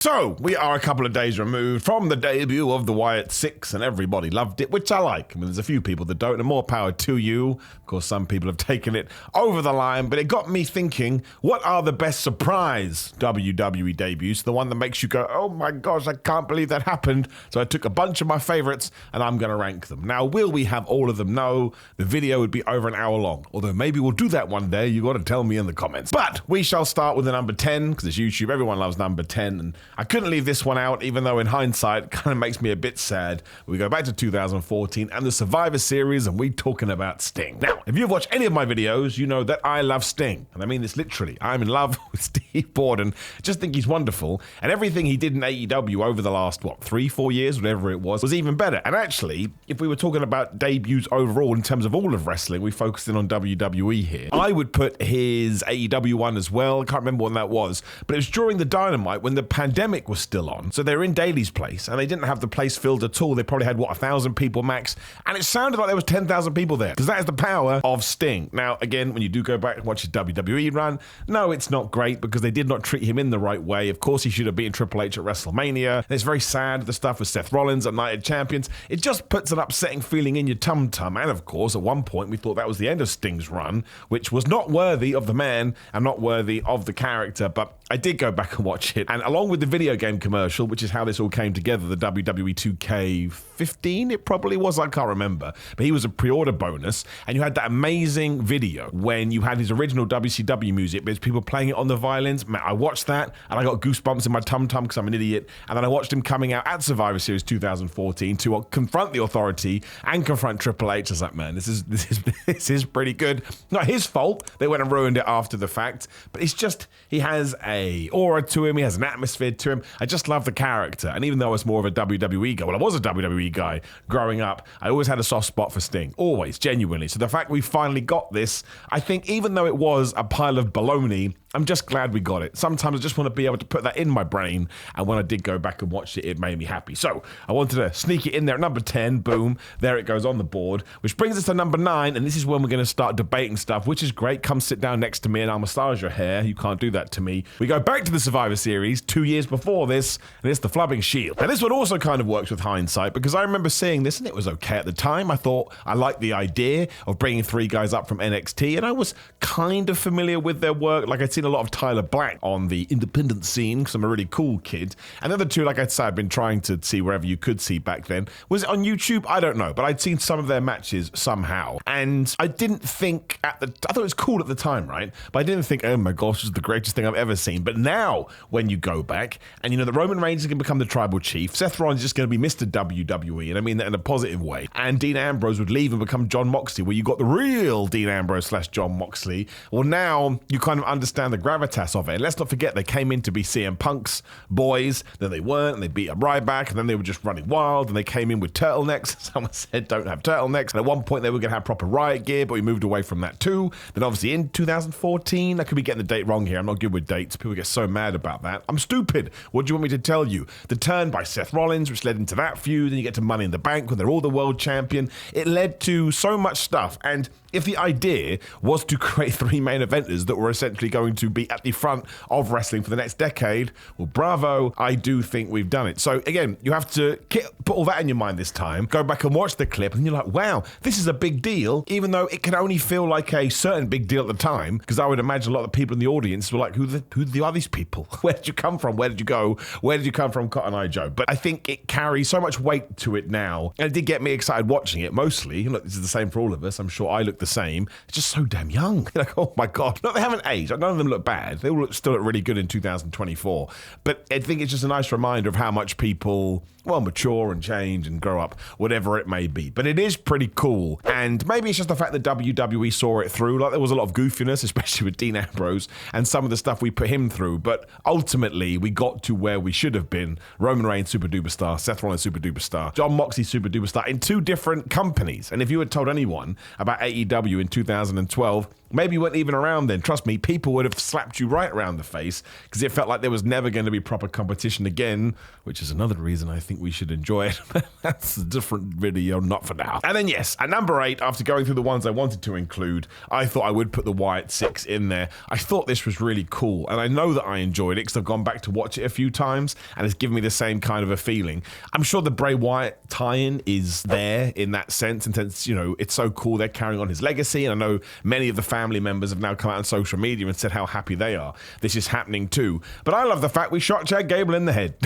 So, we are a couple of days removed from the debut of the Wyatt 6, and everybody loved it, which I like. I mean, there's a few people that don't, and more power to you. Of course, some people have taken it over the line, but it got me thinking, what are the best surprise WWE debuts? The one that makes you go, oh my gosh, I can't believe that happened. So I took a bunch of my favorites, and I'm going to rank them. Now, will we have all of them? No, the video would be over an hour long. Although maybe we'll do that one day. You got to tell me in the comments. But we shall start with the number 10, because it's YouTube. Everyone loves number 10, and I couldn't leave this one out, even though in hindsight, it kind of makes me a bit sad. We go back to 2014 and the Survivor Series, and we're talking about Sting. Now, if you've watched any of my videos, you know that I love Sting. And I mean this literally. I'm in love with Steve Borden. I just think he's wonderful. And everything he did in AEW over the last, 3-4 years, whatever it was even better. And actually, if we were talking about debuts overall in terms of all of wrestling, we focused in on WWE here. I would put his AEW one as well. I can't remember when that was. But it was during the Dynamite when the pandemic was still on. So they were in Daly's place and they didn't have the place filled at all. They probably had 1,000 people max, and it sounded like there was 10,000 people there, because that is the power of Sting. Now again, when you do go back and watch his WWE run, no, it's not great because they did not treat him in the right way. Of course, he should have beaten Triple H at WrestleMania. And it's very sad, the stuff with Seth Rollins at Night of Champions. It just puts an upsetting feeling in your tum-tum. And of course, at one point we thought that was the end of Sting's run, which was not worthy of the man and not worthy of the character. But I did go back and watch it, and along with the video game commercial, which is how this all came together, the WWE 2K15, it probably was, I can't remember, but he was a pre-order bonus, and you had that amazing video when you had his original WCW music, but there's people playing it on the violins. Man, I watched that, and I got goosebumps in my tum-tum because I'm an idiot, and then I watched him coming out at Survivor Series 2014 to confront the Authority and confront Triple H. I was like, man, this is pretty good. Not his fault, they went and ruined it after the fact, but it's just, he has a aura to him, he has an atmosphere to him. I just love the character, and even though I was more of a WWE guy, I was a WWE guy growing up, I always had a soft spot for Sting, always, genuinely. So the fact we finally got this, I think even though it was a pile of baloney, I'm just glad we got it. Sometimes I just want to be able to put that in my brain, and when I did go back and watch it, it made me happy. So I wanted to sneak it in there at number 10, boom, there it goes on the board, which brings us to number 9, and this is when we're going to start debating stuff, which is great. Come sit down next to me and I'll massage your hair. You can't do that to me. We go back to the Survivor Series 2 years before this, and it's the Flubbing Shield. And this one also kind of works with hindsight, because I remember seeing this and it was okay at the time. I thought I liked the idea of bringing 3 guys up from NXT, and I was kind of familiar with their work. Like, I'd seen a lot of Tyler Black on the independent scene because I'm a really cool kid. And the other two, like I said, I'd been trying to see wherever you could see back then. Was it on YouTube? I don't know, but I'd seen some of their matches somehow. And I didn't think I thought it was cool at the time, right? But I didn't think, oh my gosh, this is the greatest thing I've ever seen. But now, when you go back, and you know that Roman Reigns is going to become the tribal chief, Seth Rollins is just going to be Mr. WWE, and I mean that in a positive way. And Dean Ambrose would leave and become John Moxley, where you got the real Dean Ambrose / John Moxley. Well, now you kind of understand the gravitas of it. And let's not forget, they came in to be CM Punk's boys, then they weren't, and they beat up Ryback, and then they were just running wild, and they came in with turtlenecks. Someone said don't have turtlenecks, and at one point they were going to have proper riot gear, but we moved away from that too. Then obviously in 2014, I could be getting the date wrong here, I'm not good with dates, people get so mad about that. I'm stupid. What do you want me to tell you? The turn by Seth Rollins, which led into that feud, and you get to Money in the Bank when they're all the world champion. It led to so much stuff, and if the idea was to create 3 main eventers that were essentially going to be at the front of wrestling for the next decade, well, bravo, I do think we've done it. So again, you have to put all that in your mind this time, go back and watch the clip, and you're like, wow, this is a big deal, even though it can only feel like a certain big deal at the time, because I would imagine a lot of the people in the audience were like, who are these people? Where did you come from? Where did you go? Where did you come from, Cotton Eye Joe? But I think it carries so much weight to it now, and it did get me excited watching it, mostly. Look, this is the same for all of us. I'm sure I look the same. It's just so damn young. Like, oh my God. No, they haven't aged. None of them look bad. They all still look really good in 2024. But I think it's just a nice reminder of how much people, well, mature and change and grow up, whatever it may be. But it is pretty cool. And maybe it's just the fact that WWE saw it through. Like, there was a lot of goofiness, especially with Dean Ambrose and some of the stuff we put him through. But ultimately, we got to where we should have been. Roman Reigns, super duper star. Seth Rollins, super duper star. John Moxley, super duper star in 2 different companies. And if you had told anyone about AEW in 2012, maybe you weren't even around then. Trust me, people would have slapped you right around the face because it felt like there was never going to be proper competition again, which is another reason I think we should enjoy it. That's a different video, not for now. And then yes, at number 8, after going through the ones I wanted to include, I thought I would put the Wyatt 6 in there. I thought this was really cool, and I know that I enjoyed it because I've gone back to watch it a few times, and it's given me the same kind of a feeling. I'm sure the Bray Wyatt tie-in is there in that sense, and since, you know, it's so cool they're carrying on his legacy, and I know many of the family members have now come out on social media and said how happy they are this is happening too. But I love the fact we shot Chad Gable in the head.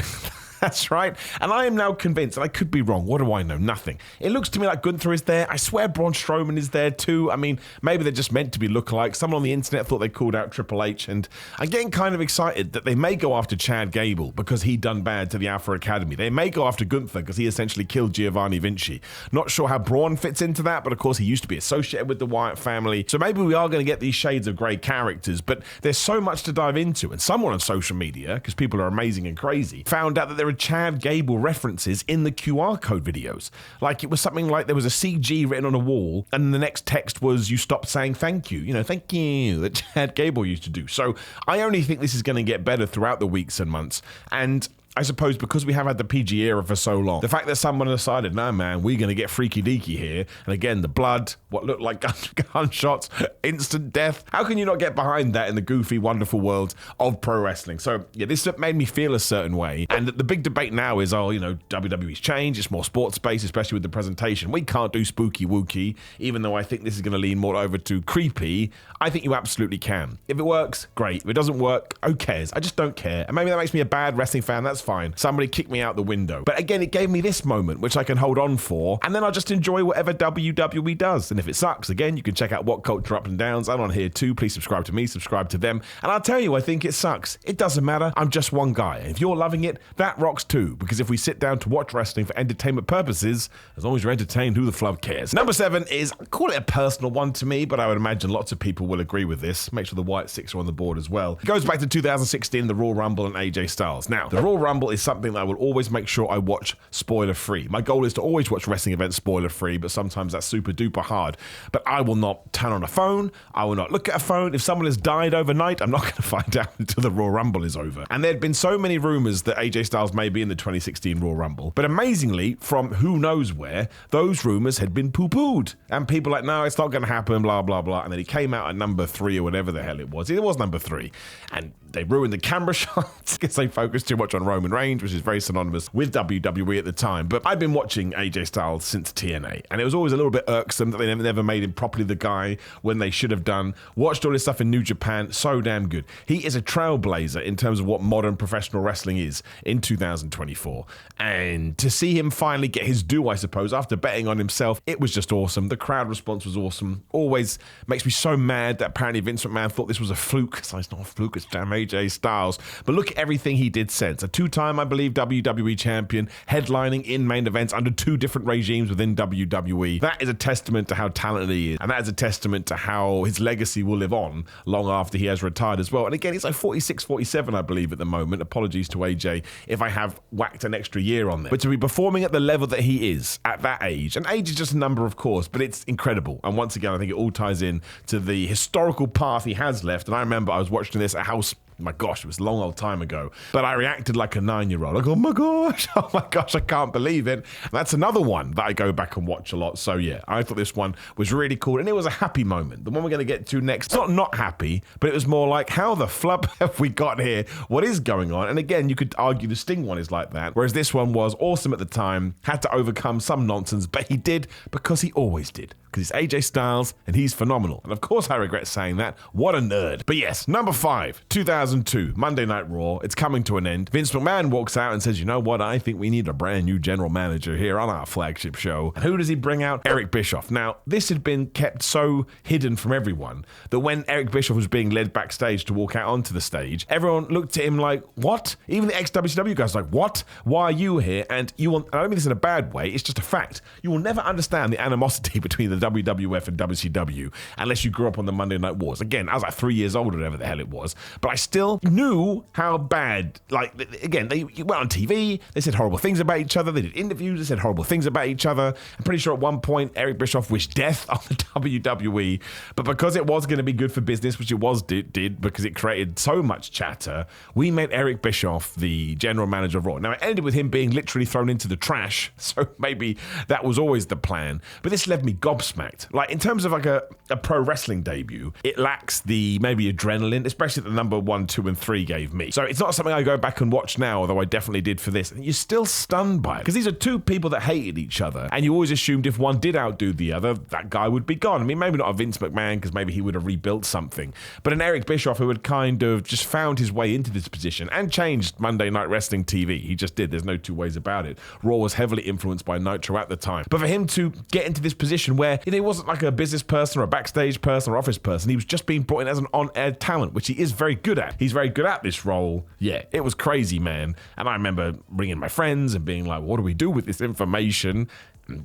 That's right. And I am now convinced, and I could be wrong. What do I know? Nothing. It looks to me like Gunther is there. I swear Braun Strowman is there too. I mean, maybe they're just meant to be lookalikes. Someone on the internet thought they called out Triple H, and I'm getting kind of excited that they may go after Chad Gable because he done bad to the Alpha Academy. They may go after Gunther because he essentially killed Giovanni Vinci. Not sure how Braun fits into that, but of course he used to be associated with the Wyatt family. So maybe we are going to get these shades of grey characters, but there's so much to dive into. And someone on social media, because people are amazing and crazy, found out that there are Chad Gable references in the QR code videos. Like, it was something like there was a CG written on a wall, and the next text was, you stopped saying thank you. You know, thank you, that Chad Gable used to do. So I only think this is going to get better throughout the weeks and months. And I suppose because we have had the PG era for so long, the fact that someone decided, no man, we're going to get freaky deaky here, and again, the blood, what looked like gunshots, instant death, how can you not get behind that in the goofy, wonderful world of pro wrestling? So yeah, this made me feel a certain way, and the big debate now is, oh, you know, WWE's changed, it's more sports based, especially with the presentation. We can't do spooky wooky, even though I think this is going to lean more over to creepy. I think you absolutely can. If it works, great. If it doesn't work, who cares? I just don't care. And maybe that makes me a bad wrestling fan, that's fine. Somebody kicked me out the window. But again, it gave me this moment, which I can hold on for, and then I'll just enjoy whatever WWE does. And if it sucks, again, you can check out What Culture Up and Downs. I'm on here too. Please subscribe to me, subscribe to them. And I'll tell you, I think it sucks. It doesn't matter. I'm just one guy. And if you're loving it, that rocks too. Because if we sit down to watch wrestling for entertainment purposes, as long as you're entertained, who the flub cares? Number 7 is, I call it a personal one to me, but I would imagine lots of people will agree with this. Make sure the Wyatt 6 are on the board as well. It goes back to 2016, the Royal Rumble and AJ Styles. Now, the Royal Rumble is something that I will always make sure I watch spoiler-free. My goal is to always watch wrestling events spoiler-free, but sometimes that's super-duper hard. But I will not turn on a phone. I will not look at a phone. If someone has died overnight, I'm not going to find out until the Royal Rumble is over. And there had been so many rumors that AJ Styles may be in the 2016 Royal Rumble. But amazingly, from who knows where, those rumors had been poo-pooed. And people were like, no, it's not going to happen, blah, blah, blah. And then he came out at number 3 or whatever the hell it was. It was number 3. And they ruined the camera shots because they focused too much on Roman Reigns, which is very synonymous with WWE at the time. But I've been watching AJ Styles since TNA, and it was always a little bit irksome that they never made him properly the guy when they should have done. Watched all this stuff in New Japan, so damn good. He is a trailblazer in terms of what modern professional wrestling is in 2024. And to see him finally get his due, I suppose, after betting on himself, it was just awesome. The crowd response was awesome. Always makes me so mad that apparently Vince McMahon thought this was a fluke. So it's not a fluke, it's damn AJ Styles. But look at everything he did since. A 2-time, I believe, WWE champion, headlining in main events under 2 different regimes within WWE. That is a testament to how talented he is. And that is a testament to how his legacy will live on long after he has retired as well. And again, he's like 46, 47, I believe, at the moment. Apologies to AJ if I have whacked an extra year on there. But to be performing at the level that he is at that age, and age is just a number, of course, but it's incredible. And once again, I think it all ties in to the historical path he has left. And I remember I was watching this at house. My gosh, it was a long old time ago. But I reacted like a 9-year-old. Like, oh my gosh, I can't believe it. And that's another one that I go back and watch a lot. So yeah, I thought this one was really cool. And it was a happy moment. The one we're going to get to next, it's not happy, but it was more like, how the flub have we got here? What is going on? And again, you could argue the Sting one is like that. Whereas this one was awesome at the time, had to overcome some nonsense, but he did because he always did. Because it's AJ Styles and he's phenomenal. And of course I regret saying that. What a nerd. But yes, number 5, 2002, Monday Night Raw. It's coming to an end. Vince McMahon walks out and says, you know what? I think we need a brand new general manager here on our flagship show. And who does he bring out? Eric Bischoff. Now, this had been kept so hidden from everyone that when Eric Bischoff was being led backstage to walk out onto the stage, everyone looked at him like, what? Even the ex-WCW guys like, what? Why are you here? And you will, I don't mean this in a bad way, it's just a fact. You will never understand the animosity between the WWF and WCW unless you grew up on the Monday Night Wars. Again, I was like 3 years old or whatever the hell it was, but I still knew how bad, like, again, they went on TV, they said horrible things about each other, they did interviews, they said horrible things about each other. I'm pretty sure at one point Eric Bischoff wished death on the WWE, but because it was going to be good for business, which it was did because it created so much chatter, we made Eric Bischoff the general manager of Raw. Now, it ended with him being literally thrown into the trash, so maybe that was always the plan, but this left me gobsmacked. Like, in terms of like a pro wrestling debut, it lacks the maybe adrenaline, especially the number 1, 2, and 3 gave me. So it's not something I go back and watch now, although I definitely did for this. And you're still stunned by it, because these are two people that hated each other, and you always assumed if one did outdo the other, that guy would be gone. I mean, maybe not a Vince McMahon, because maybe he would have rebuilt something, but an Eric Bischoff who had kind of just found his way into this position and changed Monday Night Wrestling TV. He just did. There's no two ways about it. Raw was heavily influenced by Nitro at the time. But for him to get into this position where he wasn't like a business person or a backstage person or office person, he was just being brought in as an on-air talent, which he is very good at. He's very good at this role. Yeah, it was crazy, man. And I remember ringing my friends and being like, what do we do with this information?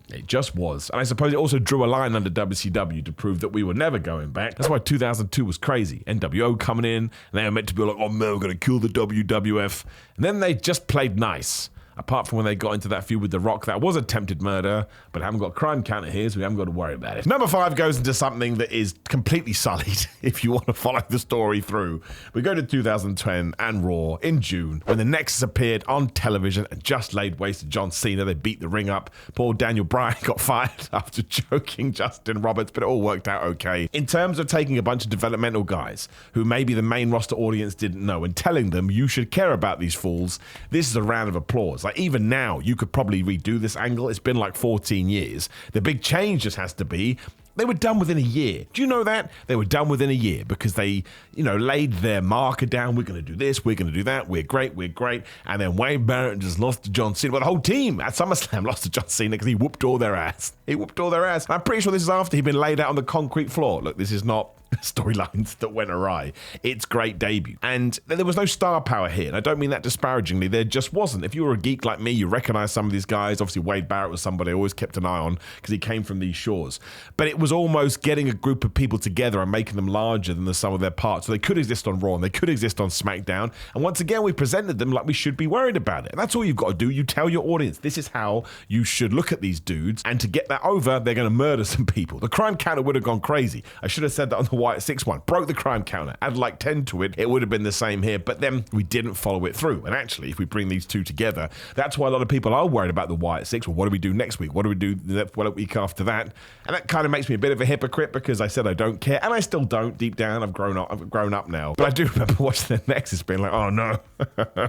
It just was. And I suppose it also drew a line under WCW to prove that we were never going back. That's why 2002 was crazy. NWO coming in, and they were meant to be like, oh man, we're going to kill the WWF. And then they just played nice. Apart from when they got into that feud with The Rock, that was attempted murder, but I haven't got a crime counter here, so we haven't got to worry about it. Number 5 goes into something that is completely sullied, if you want to follow the story through. We go to 2010 and Raw in June, when the Nexus appeared on television and just laid waste to John Cena. They beat the ring up. Poor Daniel Bryan got fired after choking Justin Roberts, but it all worked out okay. In terms of taking a bunch of developmental guys who maybe the main roster audience didn't know and telling them you should care about these fools, this is a round of applause. Like, even now, you could probably redo this angle. It's been like 14 years. The big change just has to be, they were done within a year. Do you know that? They were done within a year because they, laid their marker down. We're going to do this. We're going to do that. We're great. We're great. And then Wade Barrett just lost to John Cena. Well, the whole team at SummerSlam lost to John Cena because he whooped all their ass. He whooped all their ass. And I'm pretty sure this is after he'd been laid out on the concrete floor. Look, this is not storylines that went awry. It's great debut. And there was no star power here. And I don't mean that disparagingly. There just wasn't. If you were a geek like me, you recognize some of these guys. Obviously, Wade Barrett was somebody I always kept an eye on because he came from these shores. But it was almost getting a group of people together and making them larger than the sum of their parts. So they could exist on Raw and they could exist on SmackDown. And once again, we presented them like we should be worried about it. And that's all you've got to do. You tell your audience, this is how you should look at these dudes. And to get that over, they're going to murder some people. The crime counter would have gone crazy. I should have said that on the Wyatt 6 one. Broke the crime counter, add like 10 to it, it would have been the same here, but then we didn't follow it through. And actually, if we bring these two together, that's why a lot of people are worried about the Wyatt 6. Well, what do we do next week? What do we do the week after that? And that kind of makes me a bit of a hypocrite because I said I don't care, and I still don't. Deep down, I've grown up now. But I do remember watching the Nexus being like, oh no,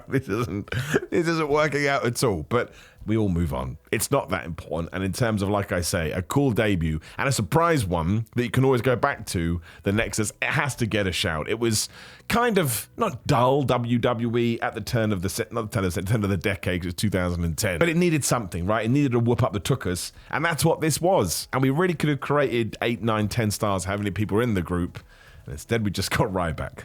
this isn't working out at all. But we all move on. It's not that important. And in terms of, like I say, a cool debut and a surprise one that you can always go back to, the Nexus, it has to get a shout. It was kind of not dull WWE at the turn of the decade, it was 2010. But it needed something, right? It needed to whoop up the tuchus. And that's what this was. And we really could have created 8, 9, 10 stars, how many people were in the group. Instead, we just got Ryback.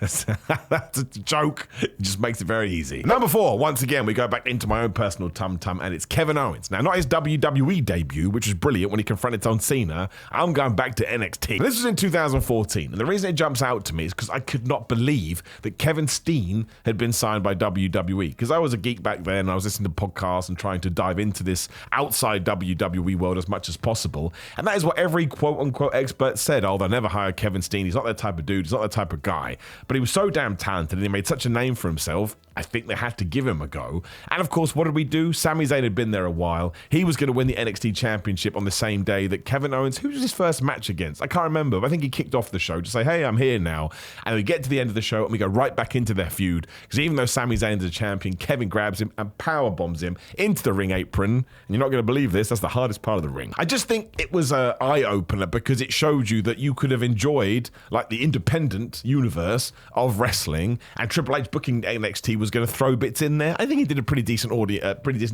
That's a joke. It just makes it very easy. Number 4, once again, we go back into my own personal tum-tum, and it's Kevin Owens. Now, not his WWE debut, which was brilliant when he confronted John Cena. I'm going back to NXT. This was in 2014, and the reason it jumps out to me is because I could not believe that Kevin Steen had been signed by WWE. Because I was a geek back then, and I was listening to podcasts and trying to dive into this outside WWE world as much as possible. And that is what every quote-unquote expert said. Oh, they'll never hire Kevin Steen. He's not that type of dude. He's not that type of guy, but he was so damn talented and he made such a name for himself. I think they had to give him a go. And of course, what did we do? Sami Zayn had been there a while. He was going to win the NXT Championship on the same day that Kevin Owens, who was his first match against? I can't remember, but I think he kicked off the show to say, hey, I'm here now. And we get to the end of the show and we go right back into their feud. Because even though Sami Zayn's a champion, Kevin grabs him and power bombs him into the ring apron. And you're not going to believe this. That's the hardest part of the ring. I just think it was an eye-opener because it showed you that you could have enjoyed like the independent universe of wrestling, and Triple H booking NXT was going to throw bits in there. I think he did a pretty decent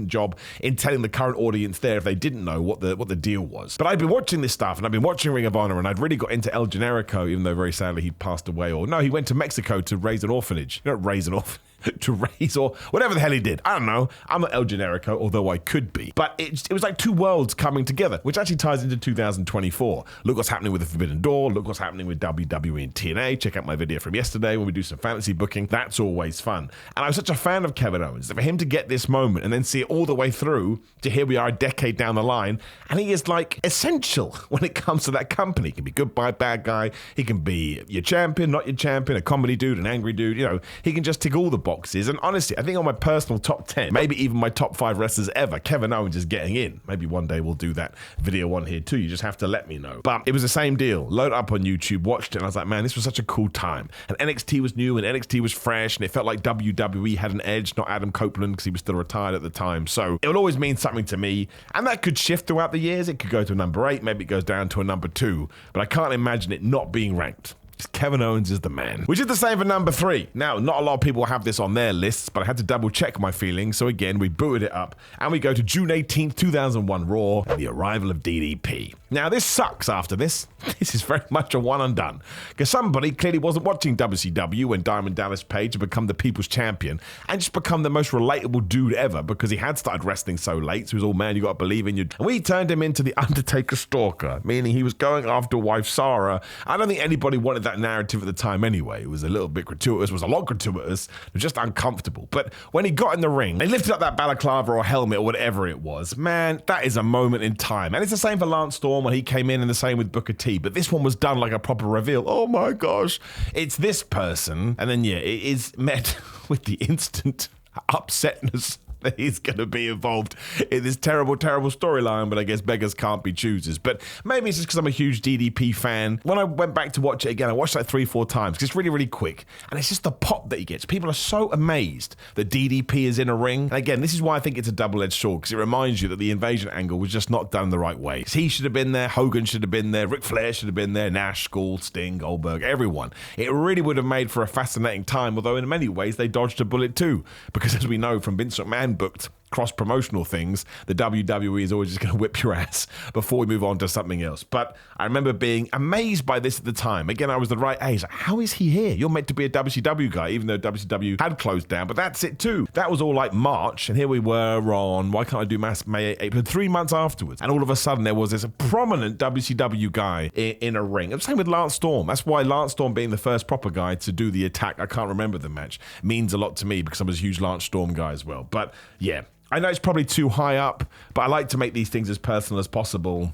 job in telling the current audience there if they didn't know what the deal was. But I'd been watching this stuff and I'd been watching Ring of Honor and I'd really got into El Generico, even though very sadly he passed away, or no, he went to Mexico to raise an orphanage. You don't raise an orphanage. to raise or whatever the hell he did. I don't know. I'm not El Generico, although I could be. But it was like two worlds coming together, which actually ties into 2024. Look what's happening with the Forbidden Door. Look what's happening with WWE and TNA. Check out my video from yesterday when we do some fantasy booking. That's always fun. And I was such a fan of Kevin Owens that for him to get this moment and then see it all the way through to here we are a decade down the line, and he is like essential when it comes to that company. He can be good guy, bad guy. He can be your champion, not your champion, a comedy dude, an angry dude. You know, he can just tick all the boxes. And honestly, I think on my personal top 10, maybe even my top 5 wrestlers ever, Kevin Owens is getting in. Maybe one day we'll do that video on here too. You just have to let me know. But it was the same deal. Load up on YouTube, watched it, and I was like, man, this was such a cool time. And NXT was new and NXT was fresh, and it felt like WWE had an edge, not Adam Copeland, because he was still retired at the time. So it will always mean something to me. And that could shift throughout the years. It could go to a number 8, maybe it goes down to a number 2. But I can't imagine it not being ranked. Kevin Owens is the man. Which is the same for number 3. Now, not a lot of people have this on their lists, but I had to double check my feelings. So again, we booted it up and we go to June 18th, 2001 Raw, and the arrival of DDP. Now, this sucks after this. This is very much a one and done. Because somebody clearly wasn't watching WCW when Diamond Dallas Page had become the people's champion and just become the most relatable dude ever because he had started wrestling so late. So he was all, man, you got to believe in you. And we turned him into the Undertaker stalker, meaning he was going after wife Sarah. I don't think anybody wanted that narrative at the time anyway. It was a little bit gratuitous, it was a lot gratuitous, it was just uncomfortable. But when he got in the ring, they lifted up that balaclava or helmet or whatever it was. Man, that is a moment in time. And it's the same for Lance Storm when he came in, and the same with Booker T. But this one was done like a proper reveal. Oh my gosh, it's this person. And then, yeah, it is met with the instant upsetness that he's going to be involved in this terrible, terrible storyline, but I guess beggars can't be choosers. But maybe it's just because I'm a huge DDP fan. When I went back to watch it again, I watched it like 3-4 times because it's really, really quick. And it's just the pop that he gets. People are so amazed that DDP is in a ring. And again, this is why I think it's a double-edged sword, because it reminds you that the invasion angle was just not done the right way. He should have been there, Hogan should have been there, Ric Flair should have been there, Nash, Skull, Sting, Goldberg, everyone. It really would have made for a fascinating time, although in many ways they dodged a bullet too. Because as we know from Vince McMahon booked cross-promotional things, the WWE is always just going to whip your ass before we move on to something else. But I remember being amazed by this at the time. Again, I was the right age. Like, how is he here? You're meant to be a WCW guy, even though WCW had closed down, but that's it too. That was all like March, and here we were on, why can't I do May, April, 3 months afterwards. And all of a sudden there was this prominent WCW guy in a ring. And same with Lance Storm. That's why Lance Storm being the first proper guy to do the attack, I can't remember the match, means a lot to me because I'm a huge Lance Storm guy as well. But yeah, I know it's probably too high up, but I like to make these things as personal as possible.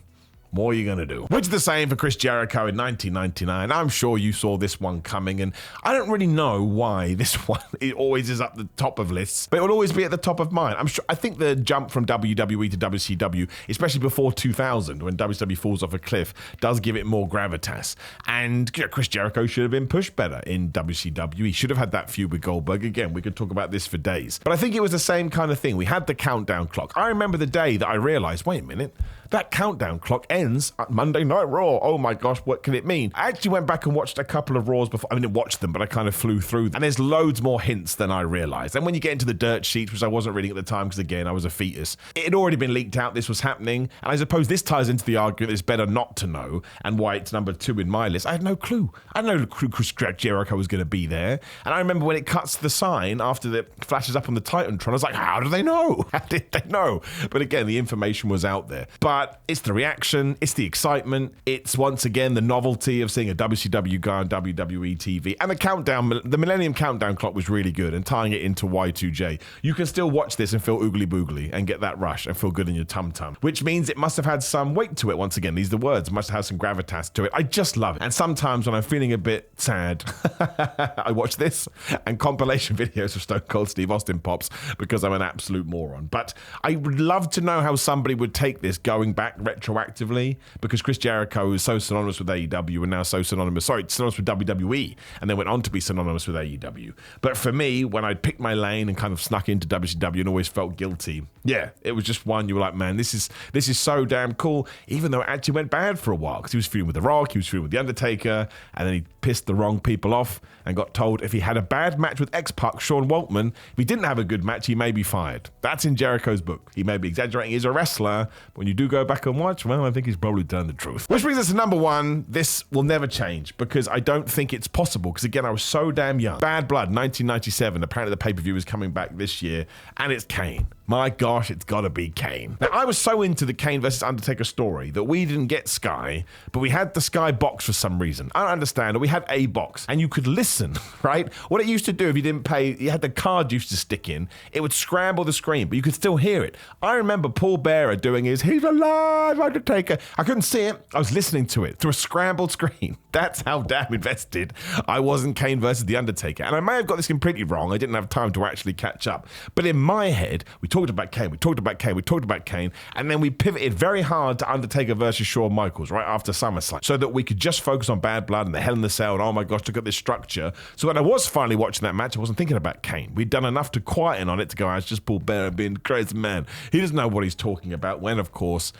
What are you going to do? Which is the same for Chris Jericho in 1999. I'm sure you saw this one coming, and I don't really know why this one it always is up the top of lists, but it will always be at the top of mine. I think the jump from WWE to WCW, especially before 2000, when WCW falls off a cliff, does give it more gravitas. And Chris Jericho should have been pushed better in WCW. He should have had that feud with Goldberg. Again, we could talk about this for days. But I think it was the same kind of thing. We had the countdown clock. I remember the day that I realized, wait a minute, that countdown clock ends at Monday Night Raw. Oh my gosh, what can it mean? I actually went back and watched a couple of Raws before. I didn't watch them, but I kind of flew through them. And there's loads more hints than I realized. And when you get into the dirt sheets, which I wasn't reading at the time because, again, I was a fetus, it had already been leaked out this was happening. And I suppose this ties into the argument that it's better not to know and why it's number 2 in my list. I had no clue. I had no clue Chris Jericho was going to be there. And I remember when it cuts to the sign after it flashes up on the Titantron, I was like, how do they know? How did they know? But again, the information was out there. But it's the reaction, it's the excitement, it's once again the novelty of seeing a WCW guy on WWE TV, and the countdown, the Millennium Countdown clock was really good, and tying it into Y2J. You can still watch this and feel oogly boogly and get that rush and feel good in your tum-tum, which means it must have had some weight to it. Once again, these are the words, it must have some gravitas to it. I just love it. And sometimes when I'm feeling a bit sad, I watch this and compilation videos of Stone Cold Steve Austin pops because I'm an absolute moron. But I would love to know how somebody would take this going back retroactively, because Chris Jericho is so synonymous with AEW and now so synonymous with WWE, and then went on to be synonymous with AEW. But for me, when I picked my lane and kind of snuck into WCW and always felt guilty, yeah, it was just one you were like, man, this is so damn cool, even though it actually went bad for a while, because he was feuding with The Rock, he was feuding with The Undertaker, and then he pissed the wrong people off and got told if he had a bad match with X-Pac, Sean Waltman, if he didn't have a good match, he may be fired. That's in Jericho's book. He may be exaggerating, he's a wrestler, but when you do go go back and watch, well, I think he's probably telling the truth. Which brings us to number one. This will never change because I don't think it's possible. Because again, I was so damn young. Bad Blood, 1997. Apparently the pay-per-view is coming back this year, and it's Kane. My gosh, it's got to be Kane. Now, I was so into the Kane versus Undertaker story that we didn't get Sky, but we had the Sky box for some reason. I don't understand. We had a box, and you could listen, right? What it used to do if you didn't pay, you had the card you used to stick in, it would scramble the screen, but you could still hear it. I remember Paul Bearer doing his, he's alive, Undertaker. I couldn't see it. I was listening to it through a scrambled screen. That's how damn invested I was in Kane versus The Undertaker. And I may have got this completely wrong. I didn't have time to actually catch up. But in my head, we talked about Kane, we talked about Kane, we talked about Kane, and then we pivoted very hard to Undertaker versus Shawn Michaels right after SummerSlam so that we could just focus on Bad Blood and the Hell in the Cell and oh my gosh, look at this structure. So when I was finally watching that match, I wasn't thinking about Kane. We'd done enough to quieten on it to go, it's just Paul Bearer being crazy man. He doesn't know what he's talking about when, of course,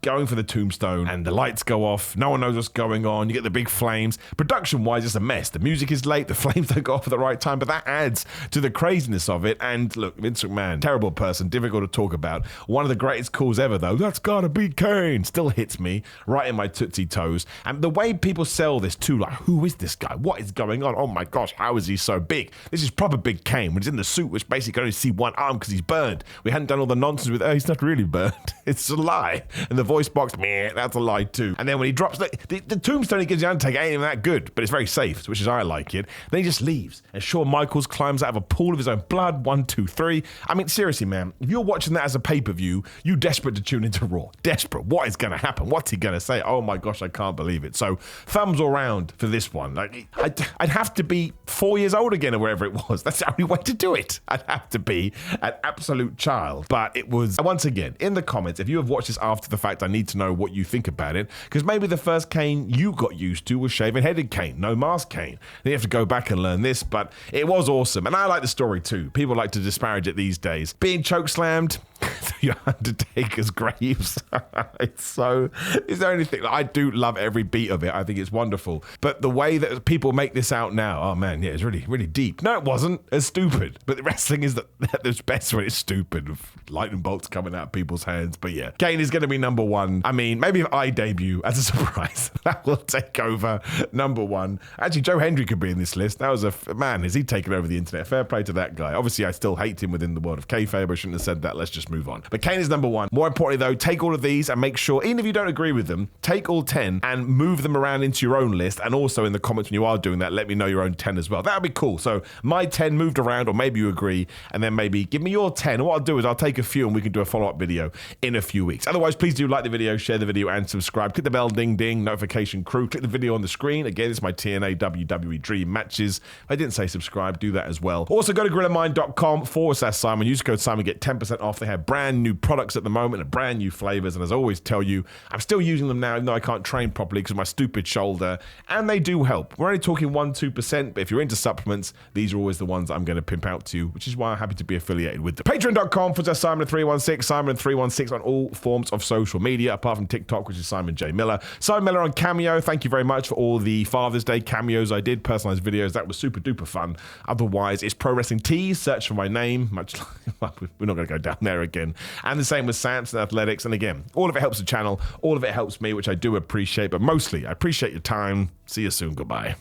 going for the tombstone and the lights go off. No one knows what's going on. You get the big flames. Production-wise, it's a mess. The music is late. The flames don't go off at the right time, but that adds to the craziness of it. And look, Vince McMahon, terrible person, difficult to talk about. One of the greatest calls ever, though. That's gotta be Kane. Still hits me right in my tootsie toes. And the way people sell this too, like, who is this guy? What is going on? Oh my gosh, how is he so big? This is proper big Kane when he's in the suit, which basically can only see one arm because he's burned. We hadn't done all the nonsense with, oh, he's not really burned. It's a lie. And the voice box, meh, that's a lie too. And then when he drops, the tombstone he gives the Undertaker ain't even that good, but it's very safe, which is how I like it. Then he just leaves, and Shawn Michaels climbs out of a pool of his own blood. 1, 2, 3. I mean, seriously, man, if you're watching that as a pay-per-view, you desperate to tune into Raw. Desperate. What is going to happen? What's he going to say? Oh my gosh, I can't believe it. So thumbs all round for this one. Like, I'd have to be 4 years old again or wherever it was. That's the only way to do it. I'd have to be an absolute child. But it was, once again, in the comments, if you have watched this after the fact, I need to know what you think about it, because maybe the first Kane you got used to was shaven-headed Kane, no mask Kane. Then you have to go back and learn this, but it was awesome, and I like the story too. People like to disparage it these days. Being chokeslammed through your Undertaker's graves. It's there anything? I do love every beat of it. I think it's wonderful. But the way that people make this out now, oh man, yeah, it's really, really deep. No, it wasn't. It's stupid. But the wrestling is that it's best when it's stupid, with lightning bolts coming out of people's hands. But yeah, Kane is going to be number one. I mean, maybe if I debut as a surprise, that will take over number one. Actually, Joe Hendry could be in this list. That was man, is he taking over the internet? Fair play to that guy. Obviously, I still hate him within the world of kayfabe. I shouldn't have said that. Let's just move on. But Kane is number one. More importantly, though, take all of these and make sure, even if you don't agree with them, take all 10 and move them around into your own list. And also in the comments when you are doing that, let me know your own 10 as well. That would be cool. So my 10 moved around, or maybe you agree, and then maybe give me your 10. And what I'll do is I'll take a few and we can do a follow-up video in a few weeks. Otherwise, please do like the video, share the video, and subscribe. Click the bell, ding, ding, notification crew. Click the video on the screen. Again, it's my TNA WWE Dream matches. If I didn't say subscribe, do that as well. Also, go to GorillaMind.com/Simon. Use code Simon, get 10% off. They have brand new products at the moment and brand new flavors. And as I always tell you, I'm still using them now, even though I can't train properly because of my stupid shoulder. And they do help. We're only talking 1-2%, but if you're into supplements, these are always the ones I'm going to pimp out to you, which is why I'm happy to be affiliated with them. Patreon.com/Simon316, Simon316 on all forms of social media, apart from TikTok, which is Simon J. Miller. Simon Miller on Cameo. Thank you very much for all the Father's Day cameos I did, personalized videos. That was super duper fun. Otherwise, it's Pro Wrestling Tees. Search for my name. Much like, we're not going to go down there again. And the same with Samson Athletics. And again, all of it helps the channel. All of it helps me, which I do appreciate. But mostly, I appreciate your time. See you soon. Goodbye.